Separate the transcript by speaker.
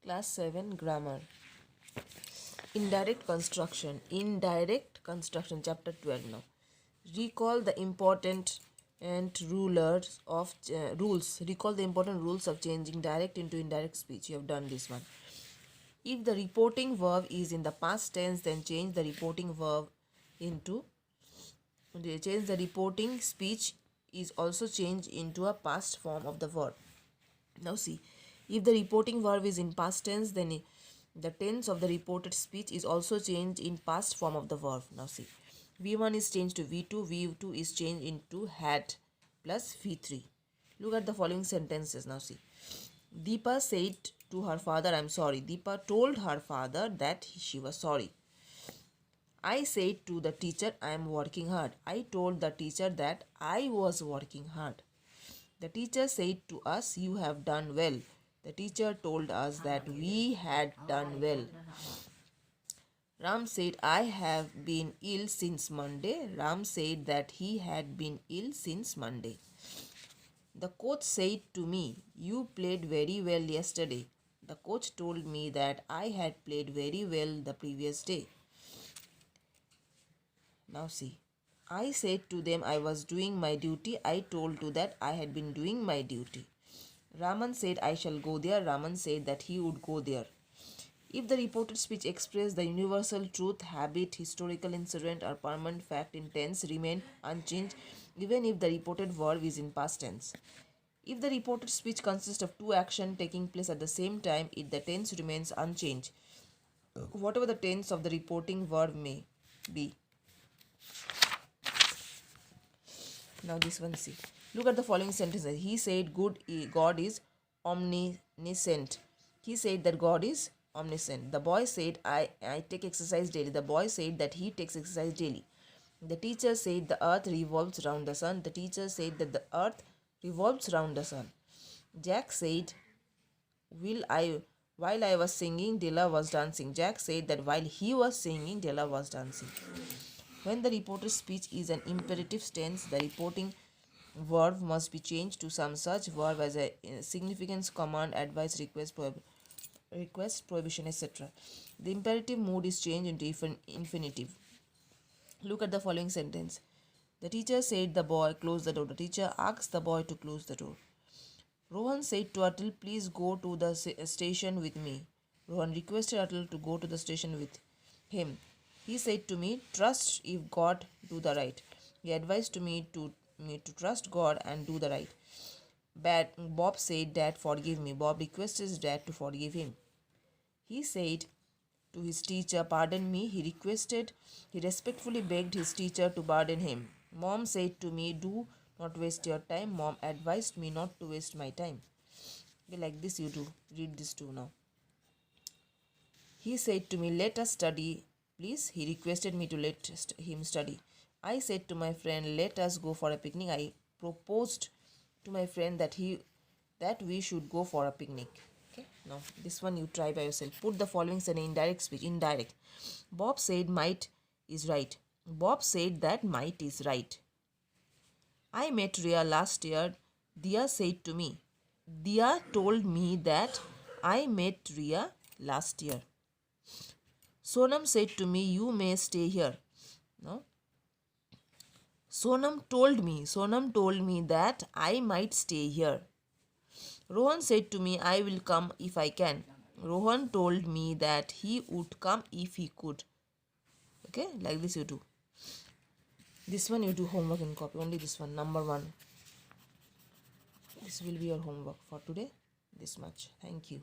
Speaker 1: Class 7 Grammar. Indirect construction, chapter 12 now. Recall the important rules. Recall the important rules of changing direct into indirect speech. You have done this one. If the reporting verb is in the past tense, then change the reporting speech is also changed into a past form of the verb. Now see, if the reporting verb is in past tense, then the tense of the reported speech is also changed in past form of the verb. Now see, V1 is changed to V2, V2 is changed into had plus V3. Look at the following sentences. Now see, Deepa said to her father, I'm sorry. Deepa told her father that she was sorry. I said to the teacher, I am working hard. I told the teacher that I was working hard. The teacher said to us, you have done well. The teacher told us that we had done well. Ram said, I have been ill since Monday. Ram said that he had been ill since Monday. The coach said to me, you played very well yesterday. The coach told me that I had played very well the previous day. Now see, I said to them I was doing my duty. I told to that I had been doing my duty. Raman said I shall go there. Raman said that he would go there. If the reported speech expressed the universal truth, habit, historical incident or permanent fact in tense remain unchanged even if the reported verb is in past tense. If the reported speech consists of two actions taking place at the same time, the tense remains unchanged, whatever the tense of the reporting verb may be. Now this one, see. Look at the following sentences. He said God is omniscient. He said that God is omniscient. The boy said I take exercise daily. The boy said that he takes exercise daily. The teacher said the earth revolves around the sun. The teacher said that the earth revolves around the sun. Jack said while I was singing, Della was dancing. Jack said that while he was singing, Della was dancing. When the reported speech is an imperative tense, the reporting verb must be changed to some such verb as a significance, command, advice, request, prohibition, etc. The imperative mood is changed into infinitive. Look at the following sentence. The teacher said the boy close the door. The teacher asked the boy to close the door. Rohan said to Atul, please go to the station with me. Rohan requested Atul to go to the station with him. He said to me, trust if God do the right. He advised me to trust God and do the right. Bob said, Dad, forgive me. Bob requested his dad to forgive him. He said to his teacher, pardon me. He respectfully begged his teacher to pardon him. Mom said to me, do not waste your time. Mom advised me not to waste my time. Okay, like this you do. Read this too now. He said to me, let us study, please. He requested me to let him study. I said to my friend, let us go for a picnic. I proposed to my friend that we should go for a picnic. Okay, now this one you try by yourself. Put the following in indirect speech. Indirect. Bob said might is right. Bob said that might is right. I met Ria last year. Dia said to me. Dia told me that I met Ria last year. Sonam said to me, you may stay here. No. Sonam told me that I might stay here. Rohan said to me, I will come if I can. Rohan told me that he would come if he could. Okay, like this you do. This one you do homework and copy. Only this one, number 1. This will be your homework for today. This much. Thank you.